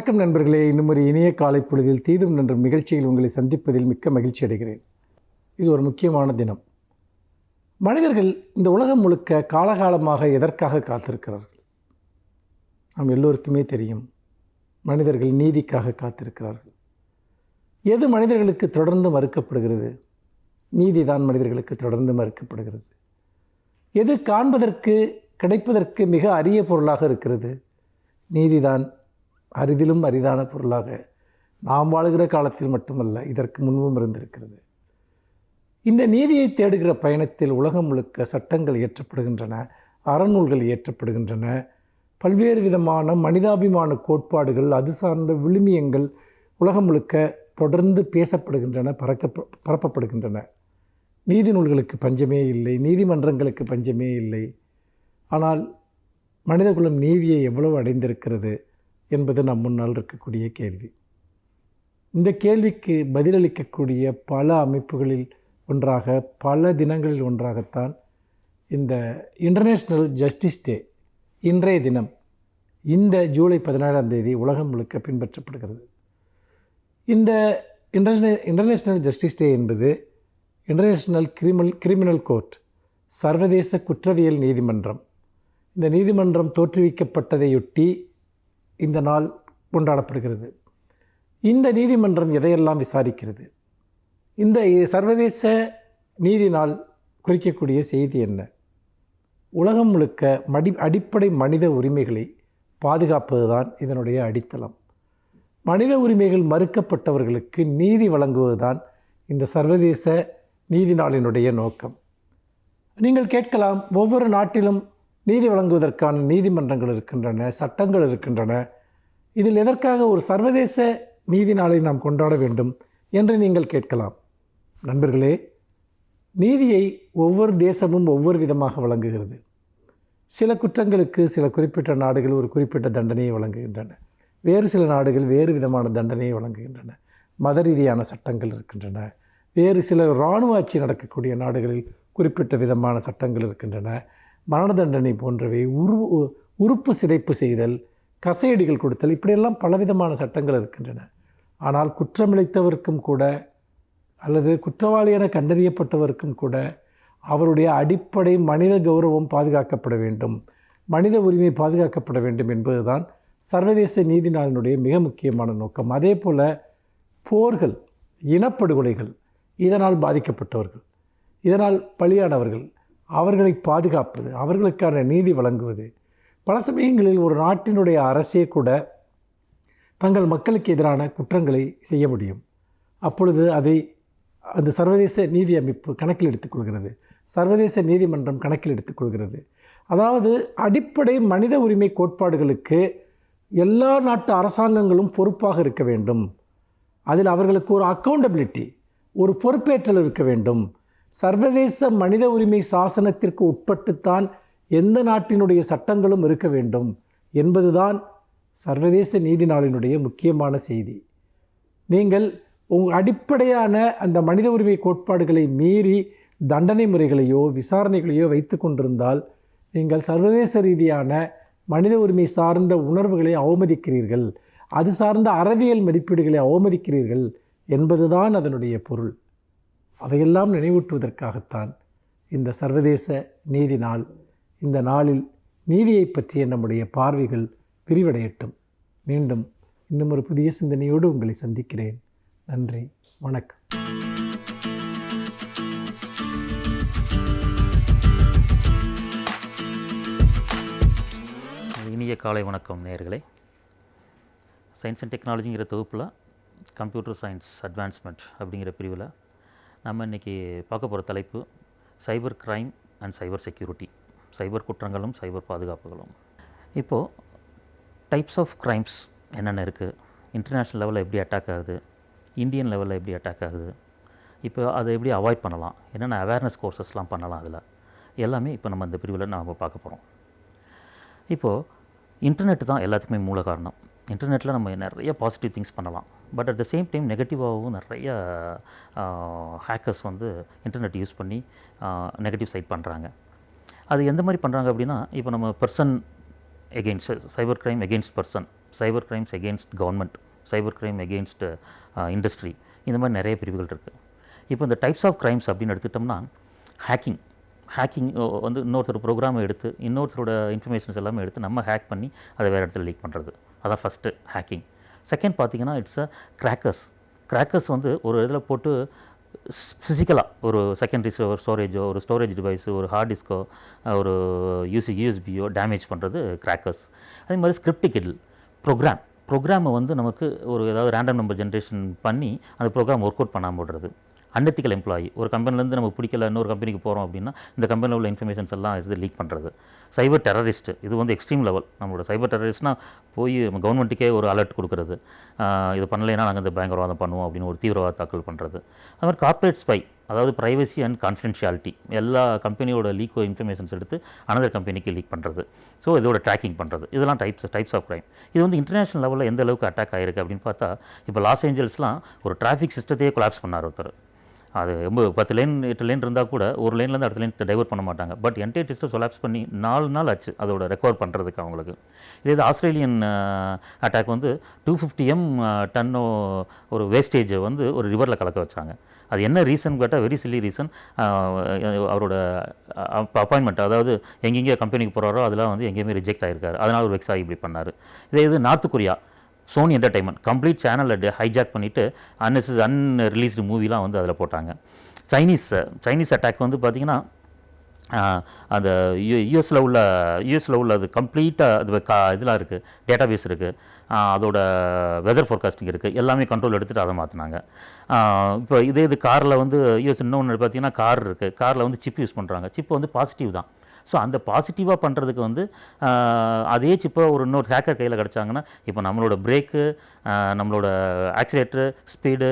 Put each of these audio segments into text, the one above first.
வணக்கம் நண்பர்களே. இன்னும் ஒரு இனிய காலை பொழுதில் தீதும் நன்றும் நிகழ்ச்சியில் உங்களை சந்திப்பதில் மிக்க மகிழ்ச்சி அடைகிறேன். இது ஒரு முக்கியமான தினம். மனிதர்கள் இந்த உலகம் முழுக்க காலகாலமாக எதற்காக காத்திருக்கிறார்கள்? நாம் எல்லோருக்குமே தெரியும். மனிதர்கள் நீதிக்காக காத்திருக்கிறார்கள். எது மனிதர்களுக்கு தொடர்ந்து மறுக்கப்படுகிறது? நீதிதான் மனிதர்களுக்கு தொடர்ந்து மறுக்கப்படுகிறது. எது காண்பதற்கு கிடைப்பதற்கு மிக அரிய பொருளாக இருக்கிறது? நீதிதான் அரிதிலும் அரிதான பொருளாக நாம் வாழ்கிற காலத்தில் மட்டுமல்ல, இதற்கு முன்பும் இருந்திருக்கிறது. இந்த நீதியை தேடுகிற பயணத்தில் உலகம் முழுக்க சட்டங்கள் இயற்றப்படுகின்றன, அறநூல்கள் இயற்றப்படுகின்றன, பல்வேறு விதமான மனிதாபிமான கோட்பாடுகள், அது சார்ந்த விழுமியங்கள் உலகம் முழுக்க தொடர்ந்து பேசப்படுகின்றன, பரப்பப்படுகின்றன. நீதி நூல்களுக்கு பஞ்சமே இல்லை, நீதிமன்றங்களுக்கு பஞ்சமே இல்லை. ஆனால் மனிதகுலம் நீதியை எவ்வளவு அடைந்திருக்கிறது என்பது நம் முன்னால் இருக்கக்கூடிய கேள்வி. இந்த கேள்விக்கு பதிலளிக்கக்கூடிய பல அமைப்புகளில் ஒன்றாக, பல தினங்களில் ஒன்றாகத்தான் இந்த இன்டர்நேஷ்னல் ஜஸ்டிஸ் டே இன்றைய தினம், இந்த ஜூலை 17 உலகம் முழுக்க பின்பற்றப்படுகிறது. இந்த இன்டர்நேஷ்னல் ஜஸ்டிஸ் டே என்பது இன்டர்நேஷ்னல் கிரிமினல் கோர்ட், சர்வதேச குற்றவியல் நீதிமன்றம். இந்த நீதிமன்றம் தோற்றுவிக்கப்பட்டதையொட்டி இந்த நாள் கொண்டாடப்படுகிறது. இந்த நீதிமன்றம் எதையெல்லாம் விசாரிக்கிறது? இந்த சர்வதேச நீதி நாள் குறிக்கக்கூடிய செய்தி என்ன? உலகம் முழுக்க அடிப்படை மனித உரிமைகளை பாதுகாப்பது தான் இதனுடைய அடித்தளம். மனித உரிமைகள் மறுக்கப்பட்டவர்களுக்கு நீதி வழங்குவது தான் இந்த சர்வதேச நீதி நாளினுடைய நோக்கம். நீங்கள் கேட்கலாம், ஒவ்வொரு நாட்டிலும் நீதி வழங்குவதற்கான நீதிமன்றங்கள் இருக்கின்றன, சட்டங்கள் இருக்கின்றன, இதில் எதற்காக ஒரு சர்வதேச நீதி நாளை நாம் கொண்டாட வேண்டும் என்று நீங்கள் கேட்கலாம். நண்பர்களே, நீதியை ஒவ்வொரு தேசமும் ஒவ்வொரு விதமாக வழங்குகிறது. சில குற்றங்களுக்கு சில குறிப்பிட்ட நாடுகள் ஒரு குறிப்பிட்ட தண்டனையை வழங்குகின்றன, வேறு சில நாடுகள் வேறு விதமான தண்டனையை வழங்குகின்றன. மத ரீதியான சட்டங்கள் இருக்கின்றன. வேறு சில இராணுவ ஆட்சி நடக்கக்கூடிய நாடுகளில் குறிப்பிட்ட விதமான சட்டங்கள் இருக்கின்றன. மரண தண்டனை போன்றவை, உறுப்பு சிதைப்பு செய்தல், கசையடிகள் கொடுத்தல், இப்படியெல்லாம் பலவிதமான சட்டங்கள் இருக்கின்றன. ஆனால் குற்றமிழைத்தவருக்கும் கூட அல்லது குற்றவாளி என கண்டறியப்பட்டவருக்கும் கூட அவருடைய அடிப்படை மனித கௌரவம் பாதுகாக்கப்பட வேண்டும், மனித உரிமை பாதுகாக்கப்பட வேண்டும் என்பதுதான் சர்வதேச நீதி நாளினுடைய மிக முக்கியமான நோக்கம். அதே போல் போர்கள், இனப்படுகொலைகள், இதனால் பாதிக்கப்பட்டவர்கள், இதனால் பலியானவர்கள், அவர்களை பாதுகாப்பது, அவர்களுக்கான நீதி வழங்குவது. பல சமயங்களில் ஒரு நாட்டினுடைய அரசே கூட தங்கள் மக்களுக்கு எதிரான குற்றங்களை செய்ய முடியும். அப்பொழுது அதை அந்த சர்வதேச நீதி அமைப்பு கணக்கில் எடுத்துக்கொள்கிறது, சர்வதேச நீதிமன்றம் கணக்கில் எடுத்துக்கொள்கிறது. அதாவது அடிப்படை மனித உரிமை கோட்பாடுகளுக்கு எல்லா நாட்டு அரசாங்கங்களும் பொறுப்பாக இருக்க வேண்டும். அதில் அவர்களுக்கு ஒரு அக்கௌண்டபிலிட்டி, ஒரு பொறுப்பேற்றல் இருக்க வேண்டும். சர்வதேச மனித உரிமை சாசனத்திற்கு உட்பட்டுத்தான் எந்த நாட்டினுடைய சட்டங்களும் இருக்க வேண்டும் என்பதுதான் சர்வதேச நீதி நாளினுடைய முக்கியமான செய்தி. நீங்கள் அடிப்படையான அந்த மனித உரிமை கோட்பாடுகளை மீறி தண்டனை முறைகளையோ விசாரணைகளையோ வைத்து கொண்டிருந்தால் நீங்கள் சர்வதேச ரீதியான மனித உரிமை சார்ந்த உணர்வுகளை அவமதிக்கிறீர்கள், அது சார்ந்த அறவியல் மதிப்பீடுகளை அவமதிக்கிறீர்கள் என்பதுதான் அதனுடைய பொருள். அவையெல்லாம் நினைவூட்டுவதற்காகத்தான் இந்த சர்வதேச நீதி நாள். இந்த நாளில் நீதியை பற்றிய நம்முடைய பார்வைகள் விரிவடையட்டும். மீண்டும் இன்னும் ஒரு புதிய சிந்தனையோடு உங்களை சந்திக்கிறேன். நன்றி, வணக்கம். இனிய காலை வணக்கம் நேயர்களே. சயின்ஸ் அண்ட் டெக்னாலஜிங்கிற தொகுப்பில் கம்ப்யூட்டர் சயின்ஸ் அட்வான்ஸ்மெண்ட் அப்படிங்கிற பிரிவில் நம்ம இன்றைக்கி பார்க்க போகிற தலைப்பு cyber crime and cyber security, cyber குற்றங்களும் சைபர் பாதுகாப்புகளும். இப்போது டைப்ஸ் ஆஃப் க்ரைம்ஸ் என்னென்ன இருக்குது, இன்டர்நேஷ்னல் லெவலில் எப்படி அட்டாக் ஆகுது, இந்தியன் லெவலில் எப்படி அட்டாக் ஆகுது, இப்போ அதை எப்படி அவாய்ட் பண்ணலாம், என்னென்ன அவேர்னஸ் கோர்சஸ்லாம் பண்ணலாம், அதில் எல்லாமே இப்போ நம்ம இந்த பிரிவில் நாம் பார்க்க போகிறோம். இப்போது இன்டர்நெட் தான் எல்லாத்துக்குமே மூல காரணம். இன்டர்நெட்டில் நம்ம நிறைய பாசிட்டிவ் திங்ஸ் பண்ணலாம், but at the same time நெகட்டிவாகவும் நிறைய ஹேக்கர்ஸ் வந்து இன்டர்நெட் யூஸ் பண்ணி நெகட்டிவ் சைட் பண்ணுறாங்க. அது எந்த மாதிரி பண்ணுறாங்க அப்படின்னா, இப்போ நம்ம person against, cyber crime against person cyber crimes against government, cyber crime against industry, இந்த மாதிரி நிறைய பிரிவுகள் இருக்குது. இப்போ இந்த டைப்ஸ் ஆஃப் கிரைம்ஸ் அப்படின்னு எடுத்துட்டோம்னா, ஹேக்கிங் வந்து இன்னொருத்தர் ப்ரோக்ராமை எடுத்து இன்னொருத்தரோட இன்ஃபர்மேஷன்ஸ் எல்லாமே எடுத்து நம்ம ஹேக் பண்ணி அதை வேறு இடத்துல லீக் பண்ணுறது, அதான் ஃபஸ்ட்டு ஹேக்கிங். செகண்ட் பார்த்திங்கன்னா இட்ஸ் அ கிராக்கர்ஸ் வந்து ஒரு இதில் போட்டு ஃபிசிக்கலாக ஒரு செகண்டரி ஸ்டோரேஜோ, ஒரு ஸ்டோரேஜ் டிவைஸோ, ஒரு ஹார்ட் டிஸ்கோ, ஒரு யூஎஸ்பியோ டேமேஜ் பண்ணுறது கிராக்கர்ஸ். அதே மாதிரி ஸ்கிரிப்டிக்கல் ப்ரோக்ராமை வந்து நமக்கு ஒரு ஏதாவது ரேண்டம் நம்பர் ஜென்ரேஷன் பண்ணி அந்த ப்ரோக்ராம் ஒர்க் அவுட் பண்ணாமல் விடுறது. அன்எத்திக்கல் எம்ப்ளாயி, ஒரு கம்பெனிலேருந்து நமக்கு பிடிக்கல இன்னொரு கம்பெனிக்கு போகிறோம் அப்படின்னா இந்த கம்பெனியில் உள்ள இன்ஃபர்மேஷன்ஸ் எல்லாம் எடுத்து லீக் பண்ணுறது. சைபர் டெரரிஸ்ட், இது வந்து எக்ஸ்ட்ரீம் லெவல். நம்மளோட சைபர் டெரரிஸ்ட்னால் போய் நம்ம கவர்மெண்ட்டுக்கே ஒரு அலர்ட் கொடுக்குறது, இது பண்ணலைன்னா நாங்கள் இந்த பயங்கரவாதம் பண்ணுவோம் அப்படின்னு ஒரு தீவிரவாத தாக்கல் பண்ணுறது. அது மாதிரி கார்ப்பரேட் ஸ்பை, அதாவது ப்ரைவசி அண்ட் கான்ஃபிடென்ஷியாலிட்டி, எல்லா கம்பெனியோட லீக் இன்ஃபர்மேஷன்ஸ் எடுத்து அனதர் கம்பெனிக்கு லீக் பண்ணுறது. ஸோ இதோட ட்ராக்கிங் பண்ணுறது, இதெல்லாம் டைப்ஸ் ஆஃப் க்ரைம். இது வந்து இன்டர்நேஷனல் லெவலில் எந்த அளவுக்கு அட்டாக் ஆகிருக்கு அப்படின்னு பார்த்தா, இப்போ லாஸ் ஏஞ்சல்ஸ்லாம் ஒரு டிராஃபிக் சிஸ்டத்தையே கொலாப்ஸ் பண்ணார் ஒருத்தர். அது 10 லேன் 8 லேன் இருந்தால் கூட ஒரு லேன்லேருந்து அடுத்த லேன் டைவர்ட் பண்ண மாட்டாங்க. பட் என்டையர் சிஸ்டம் கொலாப்ஸ் பண்ணி 4 நாள் ஆச்சு அதோட ரெக்கவர் பண்ணுறதுக்கு அவங்களுக்கு. இதே இது ஆஸ்திரேலியன் அட்டாக் வந்து 250 டன்னோ ஒரு வேஸ்டேஜை வந்து ஒரு ரிவரில் கலக்க வச்சாங்க. அது என்ன ரீசன் கேட்டால் வெரி சில்லி ரீசன். அவரோட அப்பாயின்மெண்ட், அதாவது எங்கெங்கே கம்பெனிக்கு போகிறாரோ அதெல்லாம் வந்து எங்கேயுமே ரிஜெக்ட் ஆகிருக்காரு. அதனால் ஒரு வெக்ஸ் ஆகி இப்படி பண்ணார். இதே இது North Korea, Sony entertainment complete சேனலை ஹைஜாக் பண்ணிவிட்டு அன்ரிலீஸ்டு மூவிலாம் வந்து அதில் போட்டாங்க. சைனீஸ் அட்டாக் வந்து பார்த்திங்கன்னா அந்த யூஎஸில் உள்ள அது கம்ப்ளீட்டாக அது இதெல்லாம் இருக்குது, டேட்டா பேஸ் இருக்குது, அதோட வெதர் ஃபோர்காஸ்டிங் இருக்குது, எல்லாமே கண்ட்ரோல் எடுத்துகிட்டு அதை மாற்றினாங்க. இப்போ இது காரில் வந்து யூஎஸ் இன்னொன்று பார்த்திங்கன்னா கார் இருக்குது, காரில் வந்து சிப் யூஸ் பண்ணுறாங்க. சிப் வந்து பாசிட்டிவ் தான். ஸோ அந்த பாசிட்டிவாக பண்ணுறதுக்கு வந்து அதே சிப்பை இன்னொரு ஹேக்கர் கையில் கிடச்சாங்கன்னா, இப்போ நம்மளோட பிரேக்கு, நம்மளோட ஆக்சிலேட்டரு, ஸ்பீடு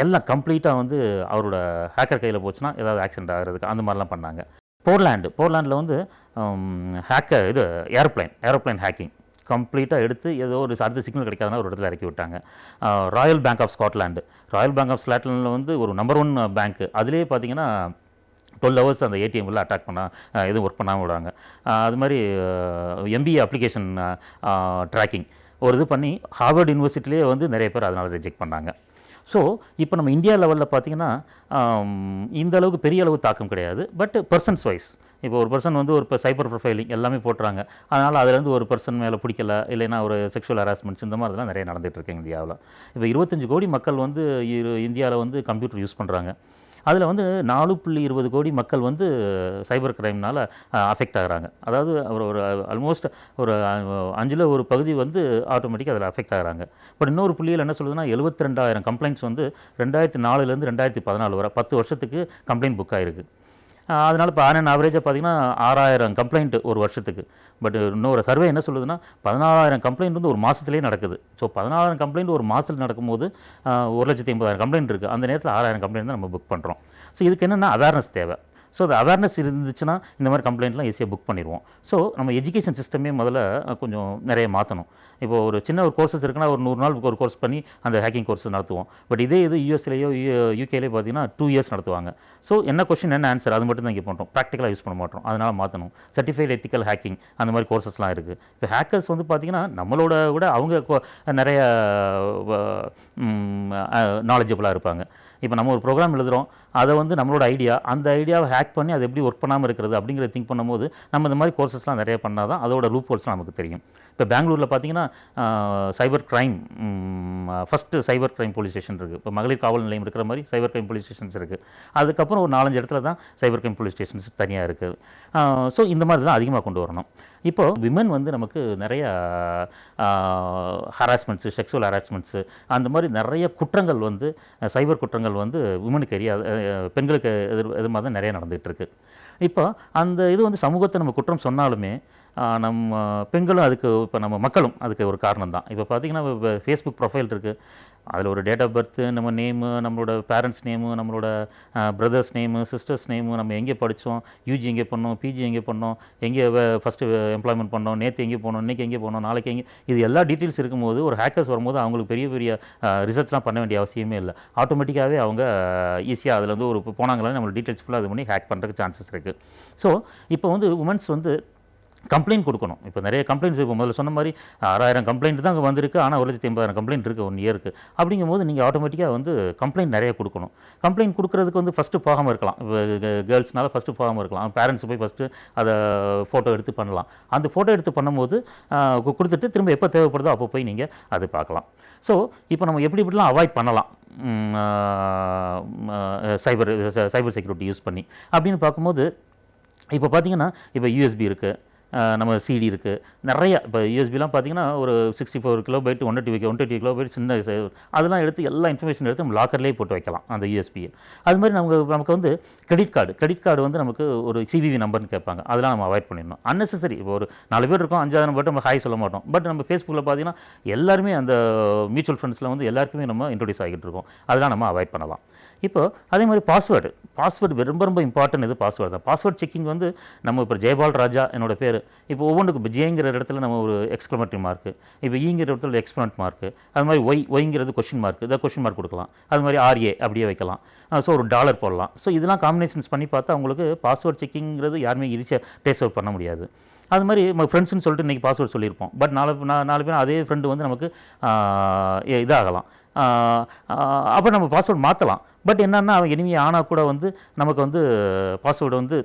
எல்லாம் கம்ப்ளீட்டாக வந்து அவரோட ஹேக்கர் கையில் போச்சுன்னா ஏதாவது ஆக்சிடென்ட் ஆகிறதுக்கு அந்த மாதிரிலாம் பண்ணாங்க. போர்லாண்டில் வந்து ஏரோப்ளைன் ஹேக்கிங் கம்ப்ளீட்டாக எடுத்து ஏதோ ஒரு அடுத்த சிக்னல் கிடைக்காதுன்னா ஒரு இடத்துல இறக்கி விட்டாங்க. ராயல் பேங்க் ஆஃப் ஸ்காட்லாண்டில் வந்து ஒரு நம்பர் 1 பேங்க்கு, அதுலேயே பார்த்திங்கன்னா 12 hours அந்த ஏடிஎம்மில் அட்டாக் எதுவும் ஒர்க் பண்ணாமல் விடுறாங்க. அது மாதிரி எம்பிஏ அப்ளிகேஷன் ட்ராக்கிங் ஒரு இது பண்ணி ஹார்வர்ட் யூனிவர்சிட்டிலேயே வந்து நிறைய பேர் அதனால் ரிஜெக்ட் பண்ணாங்க. ஸோ இப்போ நம்ம இந்தியா லெவலில் பார்த்திங்கன்னா இந்த அளவுக்கு பெரிய அளவு தாக்கம் கிடையாது. பட் பர்சன்ஸ் வைஸ் இப்போ ஒரு பர்சன் வந்து ஒரு சைபர் ப்ரொஃபைலிங் எல்லாமே போட்டுறாங்க. அதனால் அதுலேருந்து ஒரு பர்சன் மேலே பிடிக்கல, இல்லைன்னா ஒரு செக்ஷுவல் ஹராஸ்மெண்ட்ஸ் இந்த மாதிரிலாம் நிறைய நடந்துகிட்ருக்கு இந்தியாவில். இப்போ 25 கோடி மக்கள் வந்து இந்தியாவில் வந்து கம்ப்யூட்டர் யூஸ் பண்ணுறாங்க. அதில் வந்து 4.20 கோடி மக்கள் வந்து சைபர் கிரைம்னால் அஃபெக்ட் ஆகிறாங்க. அதாவது ஒரு ஆல்மோஸ்ட் ஒரு 5ல் ஒரு பகுதி வந்து ஆட்டோமேட்டிக்காக அதில் அஃபெக்ட் ஆகிறாங்க. பட் இன்னொரு புள்ளியில் என்ன சொல்லுதுன்னா 72,000 கம்ப்ளைண்ட்ஸ் வந்து 2004லேருந்து 2014 வரை 10 வருஷத்துக்கு கம்ப்ளைண்ட் புக் ஆகிருக்கு. அதனால் இப்போ ஆவரேஜாக பார்த்திங்கன்னா 6,000 கம்ப்ளைண்ட் ஒரு வருஷத்துக்கு. பட் இன்னொரு சர்வே என்ன சொல்லுதுன்னா 14,000 கம்ப்ளைண்ட் வந்து ஒரு மாதத்துலேயே நடக்குது. ஸோ 14,000 கம்ப்ளைண்ட் ஒரு மாதத்தில் நடக்கும்போது 1,80,000 கம்ப்ளைண்ட் இருக்குது. அந்த நேரத்தில் 6,000 கம்ப்ளைண்ட் தான் நம்ம புக் பண்ணுறோம். ஸோ இதுக்கு என்னென்னா அவேர்னஸ் தேவை. ஸோ அது அவேர்னஸ் இருந்துச்சுன்னா இந்த மாதிரி கம்ப்ளைண்ட்லாம் ஈஸியாக புக் பண்ணிடுவோம். ஸோ நம்ம எஜுகேஷன் சிஸ்டமே முதல்ல கொஞ்சம் நிறைய மாற்றணும். இப்போ ஒரு சின்ன ஒரு கோர்சஸ் இருக்குன்னா ஒரு 100 நாள் ஒரு கோர்ஸ் பண்ணி அந்த ஹேக்கிங் கோர்ஸ் நடத்துவோம். பட் இதே இது யூஎஸ்லேயோ யூகேலேயோ பார்த்தீங்கன்னா 2 years நடத்துவாங்க. ஸோ என்ன கொஸ்டின் என்ன ஆன்சர் அது மட்டும் தான் இங்கே பண்ணுறோம், ப்ராக்டிக்கலாக யூஸ் பண்ண மாட்டோம். அதனால் மாற்றணும். சர்டிஃபைட் எத்திக்கல் ஹேக்கிங் அந்த மாதிரி கோர்சஸ்லாம் இருக்குது. இப்போ ஹேக்கர்ஸ் வந்து பார்த்திங்கன்னா நம்மளோட விட அவங்க நிறைய நாலேஜபிளாக இருப்பாங்க. இப்போ நம்ம ஒரு ப்ரோக்ராம் எழுதுகிறோம், அதை வந்து நம்மளோட அந்த ஐடியாவை ஹேக் பண்ணி அது எப்படி ஒர்க் பண்ணாமல் இருக்கிறது அப்படிங்கிறத திங்க் பண்ணும்போது நம்ம இந்த மாதிரி கோர்சஸ்லாம் நிறைய பண்ணால் தான் அதோட லூப் ஹோல்ஸ்லாம் நமக்கு தெரியும். இப்போ பெங்களூரில் பார்த்திங்கன்னா cyber crime first cyber crime police station இருக்குது. இப்போ மகளிர் காவல் நிலையம் இருக்கிற மாதிரி சைபர் கிரைம் போலீஸ் ஸ்டேஷன்ஸ் இருக்குது. அதுக்கப்புறம் ஒரு 4-5 இடத்துல தான் சைபர் கிரைம் போலீஸ் ஸ்டேஷன்ஸ் தனியாக இருக்குது. ஸோ இந்த மாதிரி தான் அதிகமாக கொண்டு வரணும். இப்போது விமன் வந்து நமக்கு நிறைய ஹராஸ்மெண்ட்ஸு, செக்ஷுவல் ஹராஸ்மெண்ட்ஸு அந்த மாதிரி நிறைய குற்றங்கள் வந்து சைபர் குற்றங்கள் வந்து விமனுக்கு பெண்களுக்கு எதிர்மாக தான் நிறைய நடந்துகிட்ருக்கு. இப்போ அந்த இது வந்து சமூகத்தை நம்ம குற்றம் சொன்னாலுமே நம்ம பெண்களும் அதுக்கு, இப்போ நம்ம மக்களும் அதுக்கு ஒரு காரணம் தான். இப்போ பார்த்திங்கன்னா இப்போ ஃபேஸ்புக் ப்ரொஃபைல் இருக்குது, அதில் ஒரு டேட் ஆஃப் பர்த்து, நம்ம நேமு, நம்மளோட பேரண்ட்ஸ் நேமு, நம்மளோட பிரதர்ஸ் நேமு, சிஸ்டர்ஸ் நேமு, நம்ம எங்கே படித்தோம், யூஜி எங்கே பண்ணோம், பிஜி எங்கே பண்ணோம், எங்கே ஃபஸ்ட்டு எம்ப்ளாய்மெண்ட் பண்ணோம், நேற்று எங்கே போனோம், இன்றைக்கி எங்கே போனோம், நாளைக்கு எங்கே, இது எல்லா டீட்டெயில்ஸ் இருக்கும்போது ஒரு ஹேக்கர்ஸ் வரும்போது அவங்களுக்கு பெரிய பெரிய ரிசர்ச்லாம் பண்ண வேண்டிய அவசியமே இல்லை. ஆட்டோமேட்டிக்காகவே அவங்க ஈஸியாக அதில் வந்து ஒரு போனாங்களே நம்மளோட டீட்டெயில்ஸ் ஃபுல்லாக இது பண்ணி ஹேக் பண்ணுறதுக்கு சான்சஸ் இருக்குது. ஸோ இப்போ வந்து உமன்ஸ் வந்து கம்ப்ளைண்ட் கொடுக்கணும். இப்போ நிறைய கம்ப்ளைண்ட்ஸ் இப்போ முதல்ல சொன்ன மாதிரி 6000 கம்ப்ளைண்ட் தான் அங்கே வந்திருக்கு, ஆனால் 1,80,000 கம்ப்ளைண்ட் இருக்குது 1 இயருக்கு. அப்படிங்கும்போது நீங்கள் ஆட்டோமேட்டிக்காக வந்து கம்ப்ளைண்ட் நிறைய கொடுக்கணும். கம்ப்ளைண்ட் கொடுக்குறதுக்கு வந்து ஃபஸ்ட்டு போகாமல் இருக்கலாம். இப்போ கேர்ள்ஸ்னால ஃபஸ்ட்டு போகாமல் இருக்கலாம். பேரண்ட்ஸ் போய் ஃபஸ்ட்டு அதை ஃபோட்டோ எடுத்து பண்ணலாம். அந்த ஃபோட்டோ எடுத்து பண்ணும்போது கொடுத்துட்டு திரும்ப எப்போ தேவைப்படுதோ அப்போ போய் நீங்கள் அது பார்க்கலாம். ஸோ இப்போ நம்ம எப்படி இப்படிலாம் அவாய்ட் பண்ணலாம் சைபர் செக்யூரிட்டி யூஸ் பண்ணி அப்படின்னு பார்க்கும்போது, இப்போ பார்த்தீங்கன்னா இப்போ யூஎஸ்பி இருக்குது, நம்ம சிடி இருக்குது, நிறைய இப்போ யூஎஸ்பிலாம் பார்த்தீங்கன்னா ஒரு 64 கிலோபைட் 120 கிலோபைட் சின்ன அதெல்லாம் எடுத்து எல்லா இன்ஃபர்மேஷன் எடுத்து நம்ம லாக்கர்லேயே போட்டு வைக்கலாம் அந்த யூஎஸ்பியை. அது மாதிரி நமக்கு வந்து கிரெடிட் கார்டு வந்து நமக்கு ஒரு சிவிவி நம்பர்னு கேட்பாங்க, அதெல்லாம் நம்ம அவாய்ட் பண்ணிடணும். அன்னெசரி இப்போ ஒரு 4 பேர் இருக்கோம், 5,000 பேர் நம்ம ஹாய் சொல்ல மாட்டோம். பட் நம்ம ஃபேஸ்புக்கில் பார்த்தீங்கன்னா எல்லாருமே அந்த மியூச்சுவல் ஃபண்ட்ஸில் வந்து எல்லாருக்குமே நம்ம இன்ட்ரோடியூஸ் ஆகிட்டு இருக்கோம், அதெல்லாம் நம்ம அவாய்ட் பண்ணலாம். இப்போ அதே மாதிரி பாஸ்வேர்டு ரொம்ப ரொம்ப இம்பார்ட்டன்ட். இது பாஸ்வேர்டு தான். பாஸ்வேர்ட் செக்கிங் வந்து நம்ம இப்போ ஜெயபால் ராஜா என்னோட பேர், இப்போ ஒவ்வொன்றுக்கும் இப்போ ஜேங்கிற இடத்துல நம்ம ஒரு எக்ஸ்க்ளமேட்டரி மார்க்கு, இப்போ ஈங்கிற இடத்துல எக்ஸ்பிளமெண்ட் மார்க்கு, அது மாதிரி ஒய்ங்கிறது கொஷின் மார்க், இதை கொஷின் மார்க் கொடுக்கலாம். அது மாதிரி ஆர்ஏ அப்படியே வைக்கலாம். ஸோ ஒரு டாலர் போடலாம். ஸோ இதெல்லாம் காம்பினேஷன்ஸ் பண்ணி பார்த்தா உங்களுக்கு பாஸ்வேர்ட் செக்கிங்கிறது யாருமே ஈஸியாக டேஸ்ட் அவுட் பண்ண முடியாது. அது மாதிரி நம்ம ஃப்ரெண்ட்ஸ்னு சொல்லிட்டு இன்றைக்கி பாஸ்வேர்ட் சொல்லியிருப்போம். பட் நாலு பேர் அதே ஃப்ரெண்டு வந்து நமக்கு இதாகலாம். அப்போ நம்ம பாஸ்வேர்டு மாற்றலாம். பட் என்னென்னா அவன் எனிமி ஆனால் கூட வந்து நமக்கு வந்து பாஸ்வேர்டு வந்து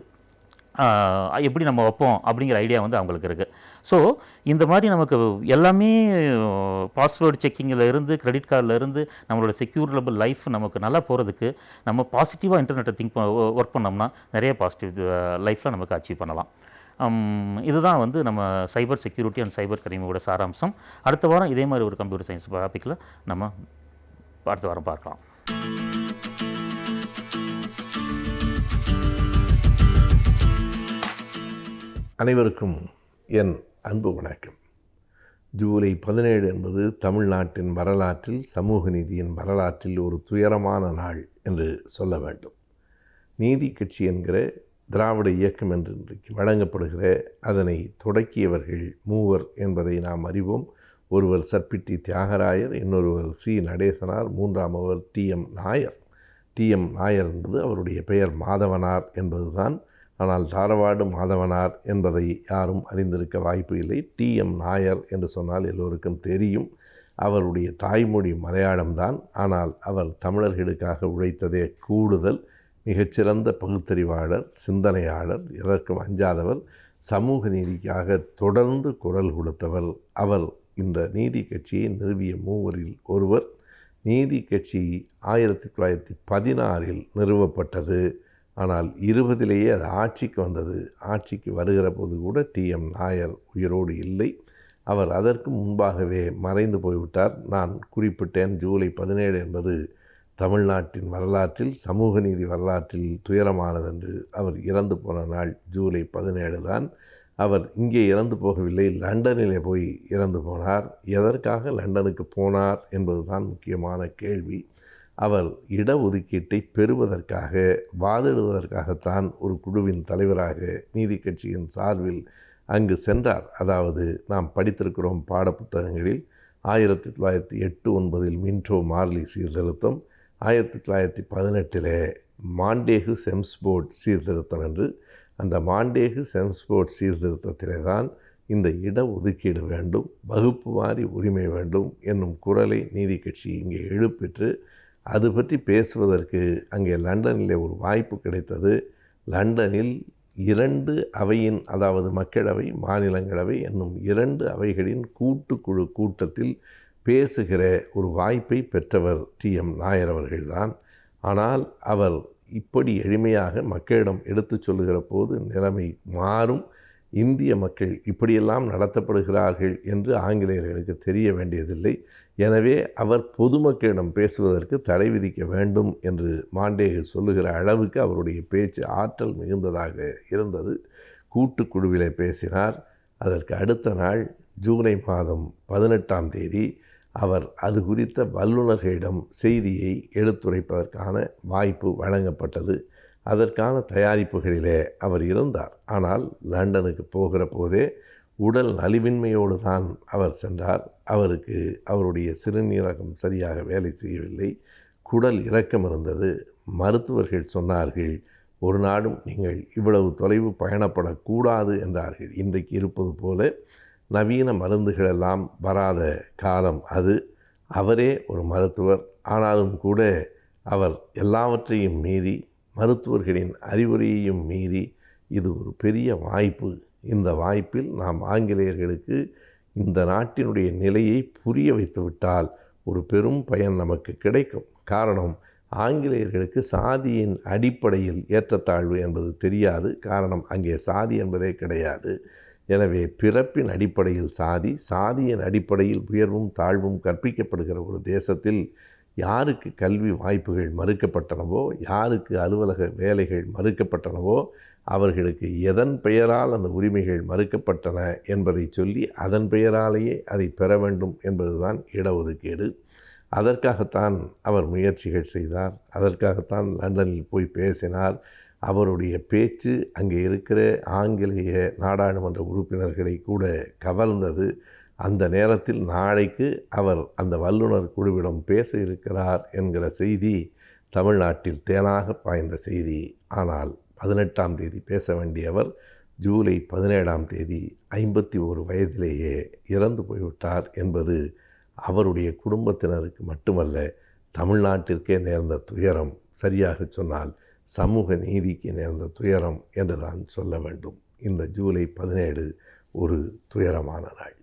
எப்படி நம்ம வைப்போம் அப்படிங்கிற ஐடியா வந்து அவங்களுக்கு இருக்குது. ஸோ இந்த மாதிரி நமக்கு எல்லாமே பாஸ்வேர்டு செக்கிங்கில் இருந்து கிரெடிட் கார்டில் இருந்து நம்மளோட செக்யூரபிள் லைஃப் நமக்கு நல்லா போகிறதுக்கு நம்ம பாசிட்டிவாக இன்டர்நெட்டை ஒர்க் பண்ணோம்னா நிறைய பாசிட்டிவ் லைஃப்பில் நமக்கு அச்சீவ் பண்ணலாம். இதுதான் வந்து நம்ம சைபர் செக்யூரிட்டி அண்ட் சைபர் கிரைமோட சாராம்சம். அடுத்த வாரம் இதே மாதிரி ஒரு கம்ப்யூட்டர் சயின்ஸ் டாப்பிக்கில் நம்ம அடுத்த வாரம் பார்க்கலாம். அனைவருக்கும் என் அன்பு வணக்கம். ஜூலை 17 என்பது தமிழ்நாட்டின் வரலாற்றில், சமூக நீதியின் வரலாற்றில் ஒரு துயரமான நாள் என்று சொல்ல வேண்டும். நீதி கட்சி என்கிற திராவிட இயக்கம் என்று இன்றைக்கு வழங்கப்படுகிற அதனை தொடக்கியவர்கள் 3 என்பதை நாம் அறிவோம். ஒருவர் சர்பிட்டி தியாகராயர், இன்னொருவர் ஸ்ரீ நடேசனார், 3ஆமவர் டி.எம். நாயர். டி.எம். நாயர் என்பது அவருடைய பெயர் மாதவனார் என்பதுதான். ஆனால் தாரவாடு மாதவனார் என்பதை யாரும் அறிந்திருக்க வாய்ப்பு இல்லை. டி.எம். நாயர் என்று சொன்னால் எல்லோருக்கும் தெரியும். அவருடைய தாய்மொழி மலையாளம்தான். ஆனால் அவர் தமிழர்களுக்காக உழைத்ததே கூடுதல். மிகச்சிறந்த பகுத்தறிவாளர், சிந்தனையாளர், எதற்கும் அஞ்சாதவர், சமூக நீதிக்காக தொடர்ந்து குரல் கொடுத்தவர். அவர் இந்த நீதி கட்சியை நிறுவிய 3 ஒருவர். நீதி கட்சி 1916 நிறுவப்பட்டது. ஆனால் 20லேயே அது ஆட்சிக்கு வந்தது. ஆட்சிக்கு வருகிற போது கூட டி.எம். நாயர் உயிரோடு இல்லை. அவர் அதற்கு முன்பாகவே மறைந்து போய்விட்டார். நான் குறிப்பிட்டேன், ஜூலை 17 என்பது தமிழ்நாட்டின் வரலாற்றில், சமூக நீதி வரலாற்றில் துயரமானதென்று. அவர் இறந்து போன நாள் ஜூலை 17 தான். அவர் இங்கே இறந்து போகவில்லை, லண்டனிலே போய் இறந்து போனார். எதற்காக லண்டனுக்கு போனார் என்பதுதான் முக்கியமான கேள்வி. அவர் இடஒதுக்கீட்டை பெறுவதற்காக, வாதிடுவதற்காகத்தான் ஒரு குழுவின் தலைவராக நீதி கட்சியின் சார்பில் அங்கு சென்றார். அதாவது நாம் படித்திருக்கிறோம் பாடப்புத்தகங்களில் 1908-9 மின்டோ மார்லி சீர்திருத்தம், 1918 மாண்டேகு செம்ஸ்போர்ட் சீர்திருத்தம் என்று. அந்த மாண்டேகு செம்ஸ்போர்ட் சீர்திருத்தத்திலே தான் இந்த இடஒதுக்கீடு வேண்டும், வகுப்பு வாரி உரிமை வேண்டும் என்னும் குரலை நீதி கட்சி இங்கே எழுப்பிற்று. அது பற்றி பேசுவதற்கு அங்கே லண்டனிலே ஒரு வாய்ப்பு கிடைத்தது. லண்டனில் 2 அவையின், அதாவது மக்களவை, மாநிலங்களவை என்னும் 2 அவைகளின் கூட்டுக்குழு கூட்டத்தில் பேசுகிற ஒரு வாய்ப்பை பெற்றவர் டி.எம். நாயர் அவர்கள்தான். ஆனால் அவர் இப்படி எளிமையாக மக்களிடம் எடுத்து சொல்லுகிற போது நிலைமை மாறும். இந்திய மக்கள் இப்படியெல்லாம் நடத்தப்படுகிறார்கள் என்று ஆங்கிலேயர்களுக்கு தெரிய வேண்டியதில்லை. எனவே அவர் பொதுமக்களிடம் பேசுவதற்கு தடை விதிக்க வேண்டும் என்று மாண்டேகு சொல்லுகிற அளவுக்கு அவருடைய பேச்சு ஆற்றல் மிகுந்ததாக இருந்தது. கூட்டுக்குழுவிலே பேசினார். அதற்கு அடுத்த நாள் ஜூலை மாதம் 18ஆம் தேதி அவர் அது குறித்த வல்லுநர்களிடம் செய்தியை எடுத்துரைப்பதற்கான வாய்ப்பு வழங்கப்பட்டது. அதற்கான தயாரிப்புகளிலே அவர் இருந்தார். ஆனால் லண்டனுக்கு போகிற போதே உடல் நலிவின்மையோடு தான் அவர் சென்றார். அவருக்கு அவருடைய சிறுநீரகம் சரியாக வேலை செய்யவில்லை. குடல் இறக்கம் இருந்தது. மருத்துவர்கள் சொன்னார்கள், ஒரு நாடும் நீங்கள் இவ்வளவு தொலைவு பயணப்படக்கூடாது என்றார்கள். இன்றைக்கு இருப்பது போல நவீன மருந்துகளெல்லாம் வராத காலம் அது. அவரே ஒரு மருத்துவர். ஆனாலும் கூட அவர் எல்லாவற்றையும் மீறி, மருத்துவர்களின் அறிவுரையையும் மீறி, இது ஒரு பெரிய வாய்ப்பு. இந்த வாய்ப்பில் நாம் ஆங்கிலேயர்களுக்கு இந்த நாட்டினுடைய நிலையை புரிய வைத்துவிட்டால் ஒரு பெரும் பயன் நமக்கு கிடைக்கும். காரணம், ஆங்கிலேயர்களுக்கு சாதியின் அடிப்படையில் ஏற்றத்தாழ்வு என்பது தெரியாது. காரணம், அங்கே சாதி என்பதே கிடையாது. எனவே பிறப்பின் அடிப்படையில் சாதி, சாதியின் அடிப்படையில் உயர்வும் தாழ்வும் கற்பிக்கப்படுகிற ஒரு தேசத்தில் யாருக்கு கல்வி வாய்ப்புகள் மறுக்கப்பட்டனவோ, யாருக்கு அலுவலக வேலைகள் மறுக்கப்பட்டனவோ, அவர்களுக்கு எதன் பெயரால் அந்த உரிமைகள் மறுக்கப்பட்டன என்பதை சொல்லி அதன் பெயராலேயே அதை பெற வேண்டும் என்பதுதான் இடஒதுக்கீடு. அதற்காகத்தான் அவர் முயற்சிகள் செய்தார். அதற்காகத்தான் லண்டனில் போய் பேசினார். அவருடைய பேச்சு அங்கே இருக்கிற ஆங்கிலேய நாடாளுமன்ற உறுப்பினர்களை கூட கவர்ந்தது. அந்த நேரத்தில் நாளைக்கு அவர் அந்த வல்லுநர் குழுவிடம் பேச இருக்கிறார் என்கிற செய்தி தமிழ்நாட்டில் தேனாக பாய்ந்த செய்தி. ஆனால் 18ஆம் தேதி பேச வேண்டியவர் ஜூலை 17ஆம் தேதி 51 வயதிலேயே இறந்து போய்விட்டார் என்பது அவருடைய குடும்பத்தினருக்கு மட்டுமல்ல, தமிழ்நாட்டிற்கே நேர்ந்த துயரம். சரியாக சொன்னால் சமூக நீதிக்கு நேர்ந்த துயரம் என்று தான் சொல்ல வேண்டும். இந்த ஜூலை 17 ஒரு துயரமான நாள்.